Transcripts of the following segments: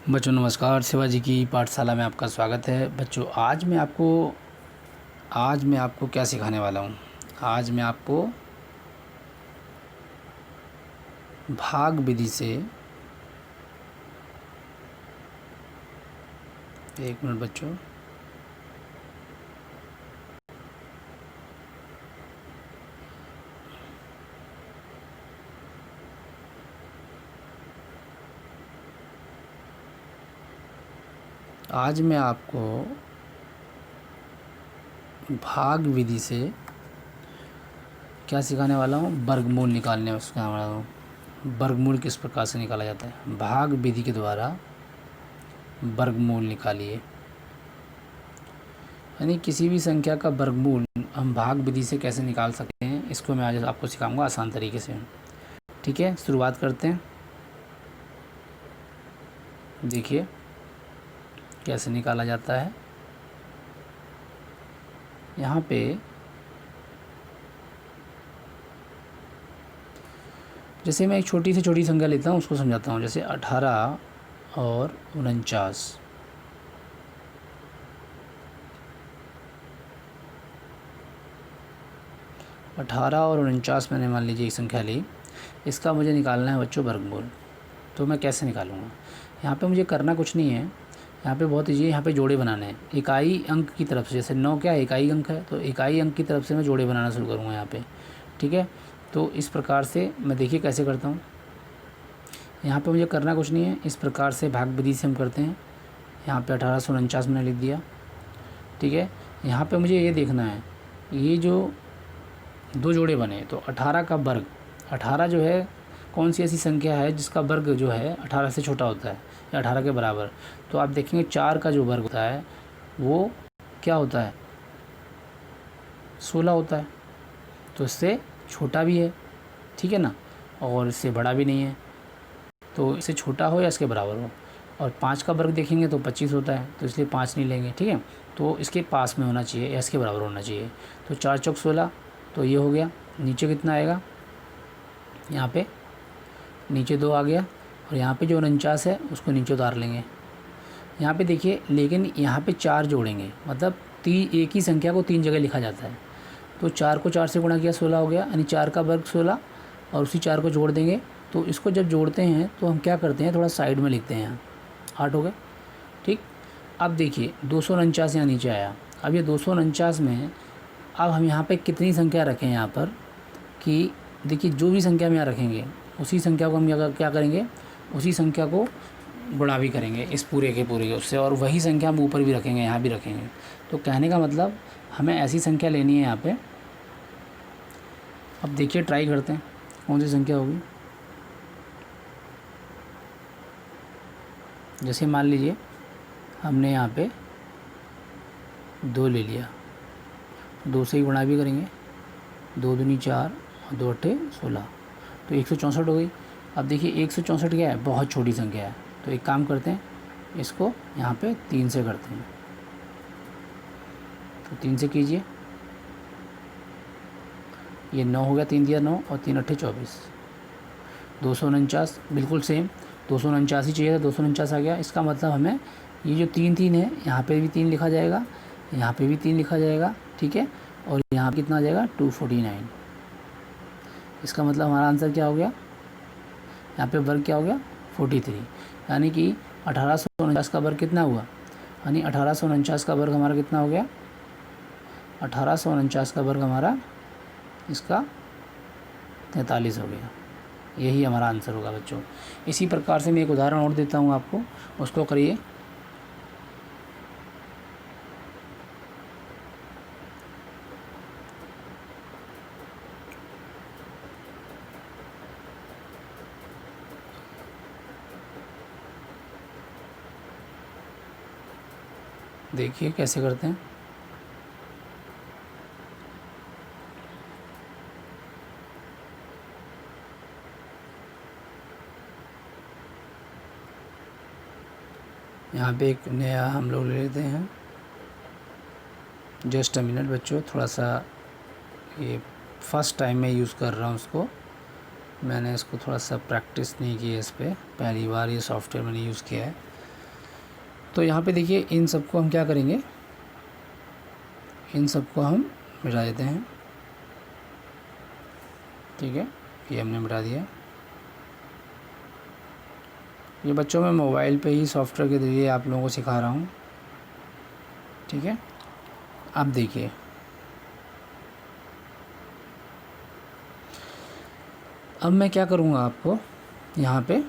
बच्चों नमस्कार। शिवाजी की पाठशाला में आपका स्वागत है। बच्चों आज मैं आपको क्या सिखाने वाला हूँ। आज मैं आपको भाग विधि से, एक मिनट बच्चों, आज मैं आपको भाग विधि से क्या सिखाने वाला हूँ, वर्गमूल निकालने सिखाने वाला हूँ। वर्गमूल किस प्रकार से निकाला जाता है, भाग विधि के द्वारा वर्गमूल निकालिए। यानी किसी भी संख्या का वर्गमूल हम भाग विधि से कैसे निकाल सकते हैं, इसको मैं आज आपको सिखाऊंगा आसान तरीके से। ठीक है, शुरुआत करते हैं। देखिए कैसे निकाला जाता है। यहाँ पे जैसे मैं एक छोटी से छोटी संख्या लेता हूँ, उसको समझाता हूँ। जैसे 18 और 49। 18 और 49 मैंने मान लीजिए एक संख्या ली, इसका मुझे निकालना है बच्चों वर्गमूल। तो मैं कैसे निकालूंगा, यहाँ पे मुझे करना कुछ नहीं है। यहाँ पे बहुत ईजी है, यहाँ पे जोड़े बनाने हैं इकाई अंक की तरफ से। जैसे 9 क्या है, इकाई अंक है, तो इकाई अंक की तरफ से मैं जोड़े बनाना शुरू करूँगा यहाँ पे। ठीक है, तो इस प्रकार से मैं देखिए कैसे करता हूँ। यहाँ पे मुझे करना कुछ नहीं है, इस प्रकार से भाग विधि से हम करते हैं। यहाँ पे 1849 मैंने लिख दिया। ठीक है, यहाँ पे मुझे ये देखना है, ये जो दो जोड़े बने तो 18 का वर्ग, 18 जो है कौन सी ऐसी संख्या है जिसका वर्ग जो है 18 से छोटा होता है या 18 के बराबर। तो आप देखेंगे 4 का जो वर्ग होता है वो क्या होता है, 16 होता है। तो इससे छोटा भी है, ठीक है ना, और इससे बड़ा भी नहीं है। तो इससे छोटा हो या इसके बराबर हो। और 5 का वर्ग देखेंगे तो 25 होता है, तो इसलिए 5 नहीं लेंगे। ठीक है, तो इसके पास में होना चाहिए या इसके बराबर होना चाहिए। तो 4 चौक 16, तो ये हो गया। नीचे कितना आएगा, यहाँ पे नीचे 2 आ गया, और यहाँ पे जो 49 है उसको नीचे उतार लेंगे। यहाँ पे देखिए, लेकिन यहाँ पे 4 जोड़ेंगे, मतलब एक ही संख्या को 3 जगह लिखा जाता है। तो 4 को 4 से गुणा किया, 16 हो गया, यानी 4 का वर्ग 16, और उसी 4 को जोड़ देंगे। तो इसको जब जोड़ते हैं तो हम क्या करते हैं, थोड़ा साइड में लिखते हैं। यहाँ 8 हो गए। ठीक, अब देखिए 249 यहाँ नीचे आया। अब ये 249 में अब हम यहाँ पे कितनी संख्या रखें यहाँ पर, कि देखिए जो भी संख्या हम यहाँ रखेंगे उसी संख्या को हम क्या करेंगे, उसी संख्या को गुणा भी करेंगे इस पूरे के पूरे उससे, और वही संख्या हम ऊपर भी रखेंगे, यहाँ भी रखेंगे। तो कहने का मतलब हमें ऐसी संख्या लेनी है यहाँ पे। अब देखिए ट्राई करते हैं कौन सी संख्या होगी। जैसे मान लीजिए हमने यहाँ पे 2 ले लिया, 2 से ही गुणा भी करेंगे, 2 दूनी 4 और 2 अट्ठे 16, तो 164 हो गई। अब देखिए 164 क्या है, बहुत छोटी संख्या है। तो एक काम करते हैं, इसको यहाँ पे 3 से करते हैं। तो 3 से कीजिए, ये 9 हो गया, 3 दिया 9 और 3 अट्ठे 24, 249 बिल्कुल सेम। 249 ही चाहिए था, 249 आ गया। इसका मतलब हमें ये जो 3 3 है, यहाँ पे भी 3 लिखा जाएगा, यहाँ पे भी 3 लिखा जाएगा। ठीक है, और यहाँ कितना आ जाएगा 249। इसका मतलब हमारा आंसर क्या हो गया, यहाँ पे वर्ग क्या हो गया 43। यानी कि 1849 का वर्ग कितना हुआ, यानी 1849 का वर्ग हमारा कितना हो गया, 1849 का वर्ग हमारा इसका 43 हो गया। यही हमारा आंसर होगा बच्चों। इसी प्रकार से मैं एक उदाहरण और देता हूँ आपको, उसको करिए। देखिए कैसे करते हैं। यहाँ पे एक नया हम लोग ले लेते हैं। जस्ट अ मिनट बच्चों, थोड़ा सा ये फर्स्ट टाइम मैं यूज़ कर रहा हूँ उसको, मैंने इसको थोड़ा सा प्रैक्टिस नहीं की है इस पर, पहली बार ये सॉफ्टवेयर मैंने यूज़ किया है। तो यहाँ पे देखिए इन सबको हम क्या करेंगे, इन सबको हम मिटा देते हैं। ठीक है, ये हमने मिटा दिया। ये बच्चों मैं मोबाइल पे ही सॉफ्टवेयर के ज़रिए आप लोगों को सिखा रहा हूँ। ठीक है, आप देखिए अब मैं क्या करूँगा, आपको यहाँ पे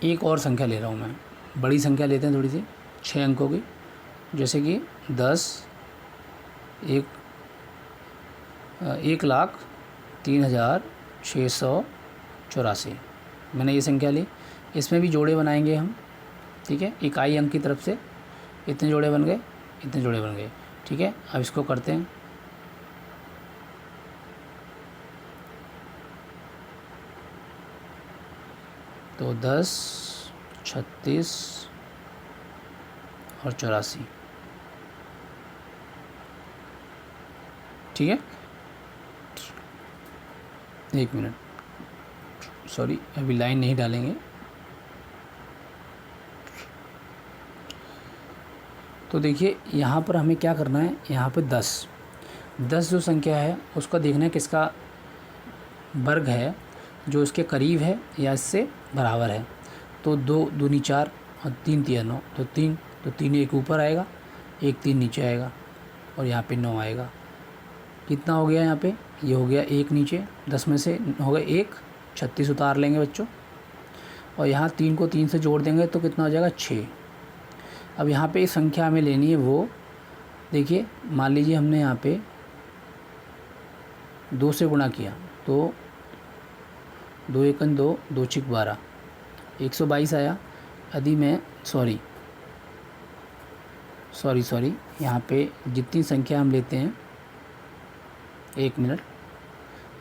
एक और संख्या ले रहा हूँ मैं, बड़ी संख्या लेते हैं थोड़ी सी, 6 अंकों की, जैसे कि 1,03,684। मैंने ये संख्या ली। इसमें भी जोड़े बनाएंगे हम। ठीक है, इकाई अंक की तरफ से इतने जोड़े बन गए, इतने जोड़े बन गए। ठीक है, अब इसको करते हैं। तो 10, 36 और 84। ठीक है, 1 मिनट, सॉरी अभी लाइन नहीं डालेंगे। तो देखिए यहाँ पर हमें क्या करना है, यहाँ पे 10 जो संख्या है उसका देखना है किसका वर्ग है, जो इसके करीब है या इससे बराबर है। तो 2 दूनी 4 और 3 तिया 9, तो 3 एक ऊपर आएगा, एक 3 नीचे आएगा और यहाँ पे 9 आएगा। कितना हो गया यहाँ पे, ये हो गया 1 नीचे, 10 में से हो गया 1, 36 उतार लेंगे बच्चों, और यहाँ 3 को 3 से जोड़ देंगे तो कितना हो जाएगा 6। अब यहाँ पे इस संख्या हमें लेनी है वो, देखिए मान लीजिए हमने यहाँ पे 2 से गुणा किया तो 2 एकन 2, 2 छिक 12, 122 आया। यदि मैं सॉरी यहाँ पे जितनी संख्या हम लेते हैं, 1 मिनट,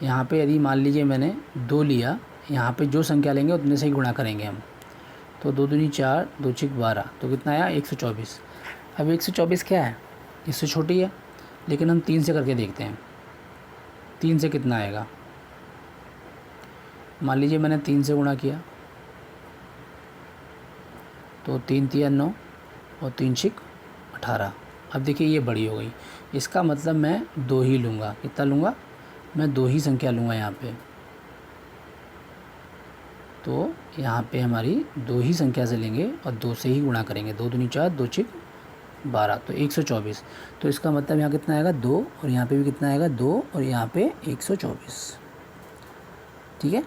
यहाँ पे यदि मान लीजिए मैंने 2 लिया, यहाँ पे जो संख्या लेंगे उतने से ही गुणा करेंगे हम। तो 2 दूनी 4, 2 छिक 12, तो कितना आया 124। अब 124 क्या है, इससे छोटी है, लेकिन हम 3 से करके देखते हैं। 3 से कितना आएगा, मान लीजिए मैंने 3 से गुणा किया तो 3 तिया 9 और 3 छिक 18। अब देखिए ये बड़ी हो गई, इसका मतलब मैं 2 ही लूँगा। कितना लूँगा, मैं 2 ही संख्या लूँगा यहाँ पे। तो यहाँ पे हमारी 2 ही संख्या से लेंगे और 2 से ही गुणा करेंगे। 2 दूनी 4, 2 छिक 12, तो 124। तो इसका मतलब यहाँ कितना आएगा 2, और यहाँ पे भी कितना आएगा 2, और यहाँ पे 124। ठीक है,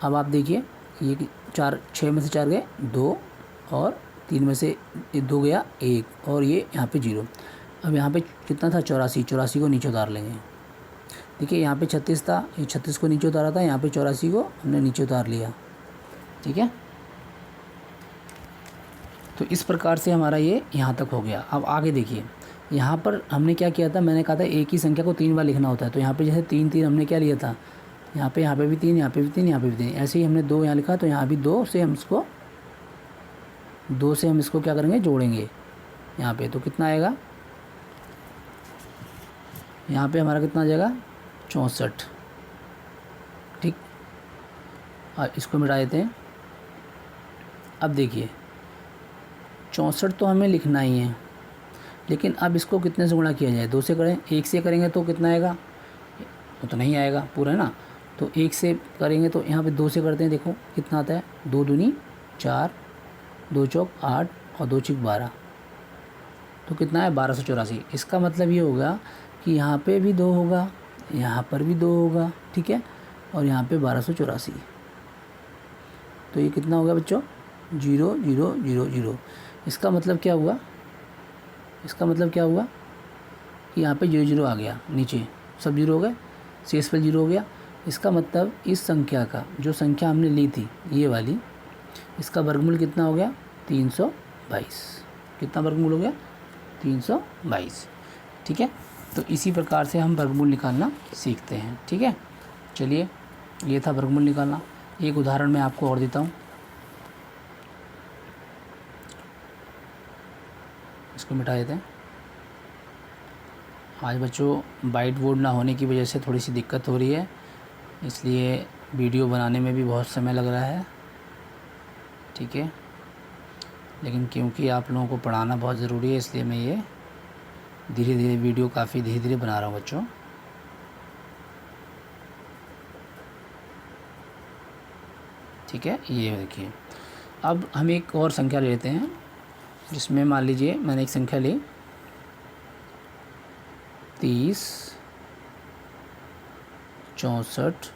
अब आप देखिए ये 6 में से 4 गए 2, और 3 में से 2 गया 1, और ये यहाँ पे 0। अब यहाँ पे कितना था 84 को नीचे उतार लेंगे। देखिए यहाँ पे 36 था, ये 36 को नीचे उतारा था, यहाँ पे 84 को हमने नीचे उतार लिया। ठीक है, तो इस प्रकार से हमारा ये यहाँ तक हो गया। अब आगे देखिए, यहाँ पर हमने क्या किया था, मैंने कहा था एक ही संख्या को 3 बार लिखना होता है। तो यहाँ पे जैसे 3 3 हमने क्या लिया था, यहाँ पे भी 3, यहाँ पे भी 3, यहाँ पे भी 3, ऐसे ही हमने 2 यहाँ लिखा, तो यहाँ भी 2 से हम इसको क्या करेंगे, जोड़ेंगे यहाँ पे। तो कितना आएगा, यहाँ पे हमारा कितना आ जाएगा 64। ठीक, और इसको मिटा देते हैं। अब देखिए 64 तो हमें लिखना ही है, लेकिन अब इसको कितने से गुणा किया जाए, 2 से करें। 1 से करेंगे तो कितना आएगा, वो तो नहीं आएगा पूरा, है ना। तो 1 से करेंगे तो यहाँ पे 2 से करते हैं, देखो कितना आता है, 2 दूनी 4, 2 चौक 8 और 2 छिक 12, तो कितना है 1284। इसका मतलब ये होगा कि यहाँ पे भी 2 होगा, यहाँ पर भी 2 होगा। ठीक है, और यहाँ पे 1284। तो ये कितना होगा बच्चों, 0 0 0 0। इसका मतलब क्या हुआ, कि यहाँ पे 0 0 आ गया, नीचे सब 0 हो गए, शेष पर 0 हो गया। इसका मतलब इस संख्या का, जो संख्या हमने ली थी ये वाली, इसका वर्गमूल कितना हो गया 322। कितना वर्गमूल हो गया 322। ठीक है, तो इसी प्रकार से हम वर्गमूल निकालना सीखते हैं। ठीक है, चलिए ये था वर्गमूल निकालना। एक उदाहरण मैं आपको और देता हूँ, इसको मिटा देते हैं। आज बच्चों वाइट बोर्ड ना होने की वजह से थोड़ी सी दिक्कत हो रही है, इसलिए वीडियो बनाने में भी बहुत समय लग रहा है। ठीक है, लेकिन क्योंकि आप लोगों को पढ़ाना बहुत ज़रूरी है इसलिए मैं ये धीरे धीरे वीडियो काफ़ी धीरे धीरे बना रहा हूँ बच्चों। ठीक है, ये देखिए। अब हम एक और संख्या ले लेते हैं, जिसमें मान लीजिए मैंने एक संख्या ली 30, 64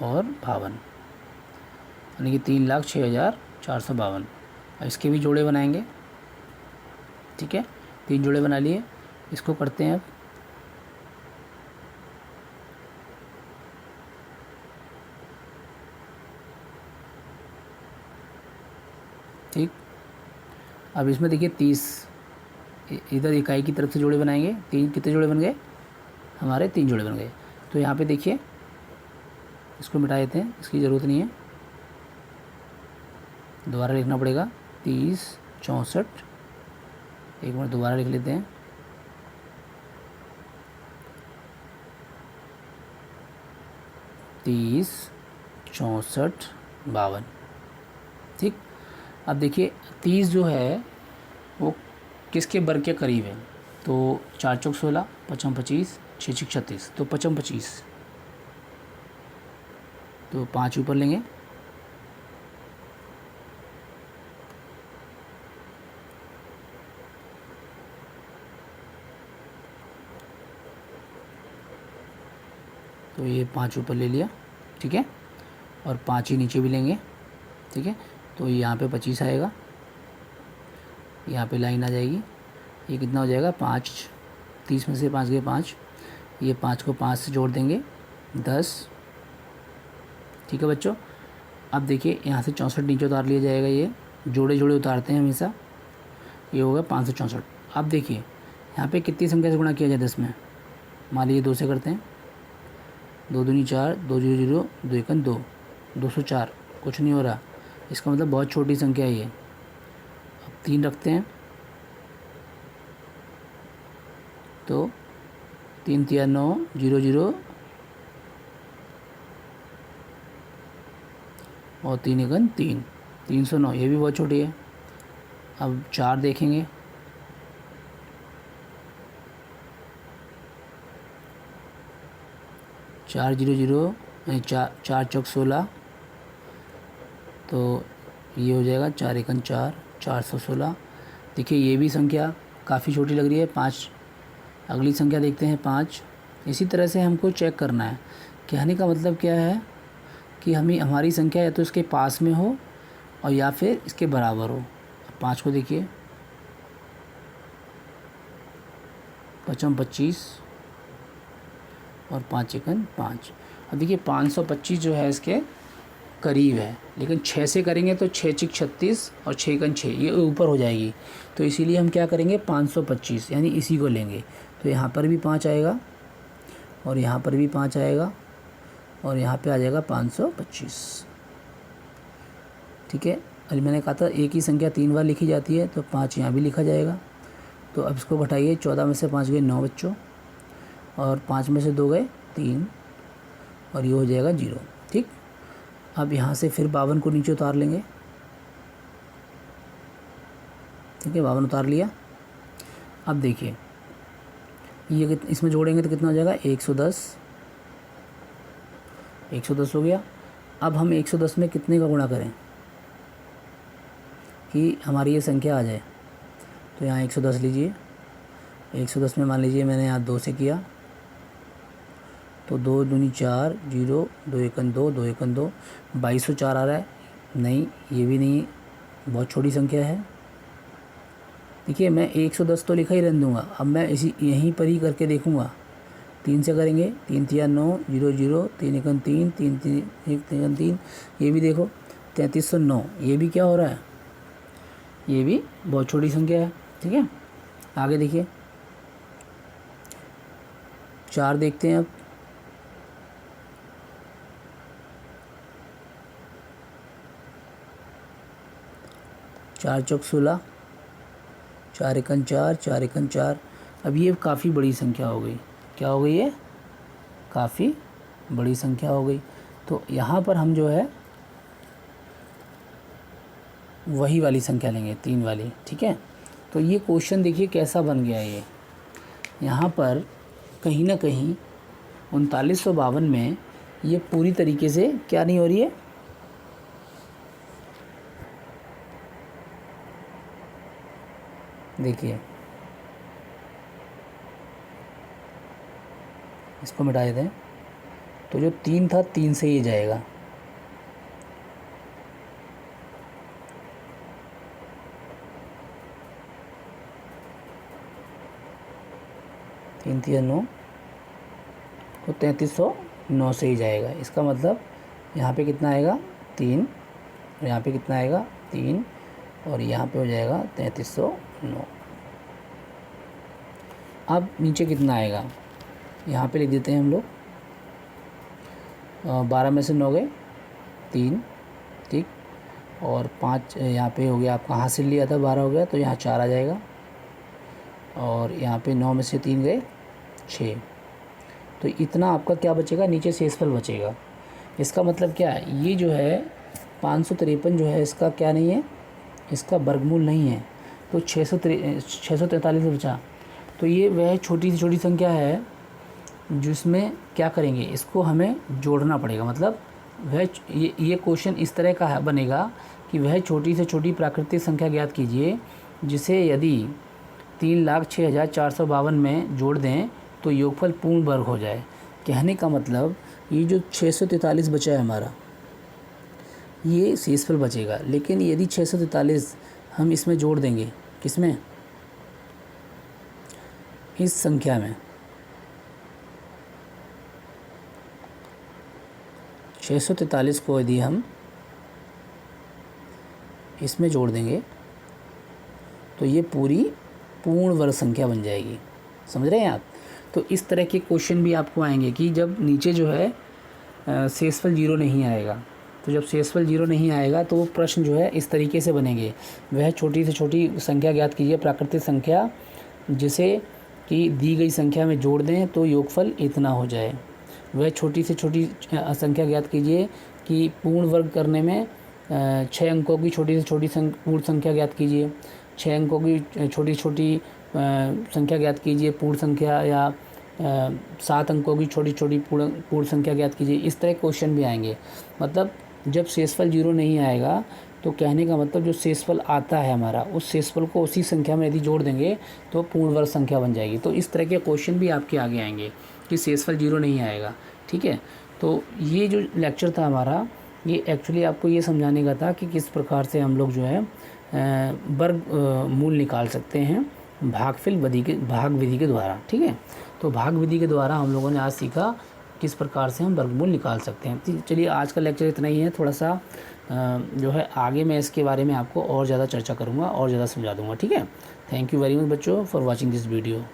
और 52, यानी कि 3,06,452। अब इसके भी जोड़े बनाएंगे। ठीक है, 3 जोड़े बना लिए, इसको करते हैं अब। ठीक, अब इसमें देखिए 30 इधर इकाई की तरफ से जोड़े बनाएंगे। 3 कितने जोड़े बन गए हमारे? 3 जोड़े बन गए। तो यहाँ पे देखिए इसको मिटा देते हैं, इसकी ज़रूरत नहीं है, दोबारा लिखना पड़ेगा। 30, 64, एक बार दोबारा लिख लेते हैं। 30, 64, 52। ठीक, अब देखिए 30 जो है वो किसके वर्ग के करीब है? तो 4 चौक 16, 55 25, 6 छक 36, तो 55 25, तो 5 ऊपर लेंगे। तो ये 5 ऊपर ले लिया। ठीक है, और 5 ही नीचे भी लेंगे। ठीक है, तो यहाँ पे 25 आएगा, यहाँ पे लाइन आ जाएगी। ये कितना हो जाएगा? 5, 30 में से 5 गए 5, ये 5 को 5 से जोड़ देंगे 10। ठीक है बच्चों, अब देखिए यहाँ से 64 नीचे उतार लिया जाएगा। ये जोड़े जोड़े उतारते हैं हमेशा। ये होगा 564। अब देखिए यहाँ पे कितनी संख्या से गुणा किया जाए 10 में? मान लीजिए 2 से करते हैं। 2 दूनी 4, 2 0 0, 2 1 2, 204। कुछ नहीं हो रहा, इसका मतलब बहुत छोटी संख्या है ये। अब 3 रखते हैं, तो 3 3 9 0 0 और 3 1 3, 309। ये भी बहुत छोटी है। अब 4 देखेंगे, 4 0 0, 4 चौक 16, तो ये हो जाएगा 4 1 4, 416। देखिए ये भी संख्या काफ़ी छोटी लग रही है। 5, अगली संख्या देखते हैं 5। इसी तरह से हमको चेक करना है। कहने का मतलब क्या है कि हमारी संख्या या तो इसके पास में हो और या फिर इसके बराबर हो। अब 5 को देखिए, 55 25 और 5 1 5। अब देखिए 525 जो है इसके करीब है, लेकिन 6 से करेंगे तो 6 6 36 और 6 1 6, ये ऊपर हो जाएगी। तो इसीलिए हम क्या करेंगे? 525 यानी इसी को लेंगे। तो यहाँ पर भी 5 आएगा और यहाँ पर भी 5 आएगा और यहाँ पे आ जाएगा 525। ठीक है, अभी मैंने कहा था एक ही संख्या 3 बार लिखी जाती है, तो 5 यहाँ भी लिखा जाएगा। तो अब इसको घटाइए। 14 में से 5 गए 9 बच्चों, और 5 में से 2 गए 3, और ये हो जाएगा 0। ठीक, अब यहाँ से फिर 52 को नीचे उतार लेंगे। ठीक है, 52 उतार लिया। अब देखिए ये इसमें जोड़ेंगे तो कितना हो जाएगा? 110। 110 हो गया। अब हम 110 में कितने का गुणा करें कि हमारी ये संख्या आ जाए? तो यहाँ 110 लीजिए। 110 में मान लीजिए मैंने यहाँ 2 से किया, तो 2 दूनी 4, 0, 2 1 2, 2 1 2, 2204 आ रहा है। नहीं, ये भी नहीं, बहुत छोटी संख्या है। देखिए मैं 110 तो लिखा ही रहने दूँगा। अब मैं यहीं पर ही करके देखूँगा। 3 से करेंगे, 3 3 9 0 0, 3 1 3, 3 3 1 3 3। ये भी देखो 3309, ये भी क्या हो रहा है? ये भी बहुत छोटी संख्या है। ठीक है, आगे देखिए 4 देखते हैं अब। चार चौक 16, 4 1 4, 4 1 4। अब ये काफ़ी बड़ी संख्या हो गई। क्या हो गई? ये काफ़ी बड़ी संख्या हो गई। तो यहाँ पर हम जो है वही वाली संख्या लेंगे, 3 वाली, ठीक है। तो ये क्वेश्चन देखिए कैसा बन गया ये, यहाँ पर कहीं ना कहीं 3952 में ये पूरी तरीके से क्या नहीं हो रही है, देखिए इसको मिटा देते हैं। तो जो 3 था 3 से ये जाएगा, तीन 3 9, तो 3309 से ही जाएगा। इसका मतलब यहाँ पे कितना आएगा 3, और यहाँ पे कितना आएगा 3, और यहाँ पे हो जाएगा 3309। अब नीचे कितना आएगा, यहाँ पे लिख देते हैं हम लोग, 12 में से 9 गए 3, ठीक, और 5 यहाँ पे हो गया, आपका हासिल लिया था 12 हो गया, तो यहाँ 4 आ जाएगा, और यहाँ पे 9 में से 3 गए 6, तो इतना आपका क्या बचेगा, नीचे शेषफल बचेगा। इसका मतलब क्या है, ये जो है 553 जो है इसका क्या नहीं है, इसका वर्गमूल नहीं है, तो 643 बचा। तो ये वह छोटी से छोटी संख्या है जिसमें क्या करेंगे, इसको हमें जोड़ना पड़ेगा। मतलब वह ये क्वेश्चन इस तरह का बनेगा कि वह छोटी से छोटी प्राकृतिक संख्या ज्ञात कीजिए जिसे यदि 3,06,452 में जोड़ दें तो योगफल पूर्ण वर्ग हो जाए। कहने का मतलब ये जो 643 बचा है हमारा, ये शेषफल बचेगा, लेकिन यदि 643 हम इसमें जोड़ देंगे, किसमें, इस संख्या में 643 को यदि हम इसमें जोड़ देंगे तो ये पूरी पूर्ण वर्ग संख्या बन जाएगी। समझ रहे हैं आप। तो इस तरह के क्वेश्चन भी आपको आएंगे कि जब नीचे जो है शेषफल 0 नहीं आएगा, तो जब शेषफल 0 नहीं आएगा तो वो प्रश्न जो है इस तरीके से बनेंगे, वह छोटी से छोटी संख्या ज्ञात कीजिए प्राकृतिक संख्या जिसे कि दी गई संख्या में जोड़ दें तो योगफल इतना हो जाए। वह छोटी से छोटी संख्या ज्ञात कीजिए कि पूर्ण वर्ग करने में 6 अंकों की छोटी से छोटी पूर्ण संख्या ज्ञात कीजिए, 6 अंकों की छोटी छोटी संख्या ज्ञात कीजिए पूर्ण संख्या, या 7 अंकों की छोटी छोटी पूर्ण संख्या ज्ञात कीजिए। इस तरह क्वेश्चन भी आएंगे। मतलब जब शेषफल 0 नहीं आएगा तो कहने का मतलब जो शेषफल आता है हमारा, उस शेषफल को उसी संख्या में यदि जोड़ देंगे तो पूर्ण वर्ग संख्या बन जाएगी। तो इस तरह के क्वेश्चन भी आपके आगे आएंगे कि शेषफल 0 नहीं आएगा, ठीक है। तो ये जो लेक्चर था हमारा, ये एक्चुअली आपको ये समझाने का था कि किस प्रकार से हम लोग जो है वर्ग मूल निकाल सकते हैं भाग विधि के द्वारा, ठीक है। तो भाग विधि के द्वारा हम लोगों ने आज सीखा किस प्रकार से हम वर्गमूल निकाल सकते हैं। चलिए आज का लेक्चर इतना ही है। थोड़ा सा जो है आगे मैं इसके बारे में आपको और ज़्यादा चर्चा करूँगा और ज़्यादा समझा दूँगा, ठीक है। थैंक यू वेरी मच बच्चों फॉर वॉचिंग दिस वीडियो।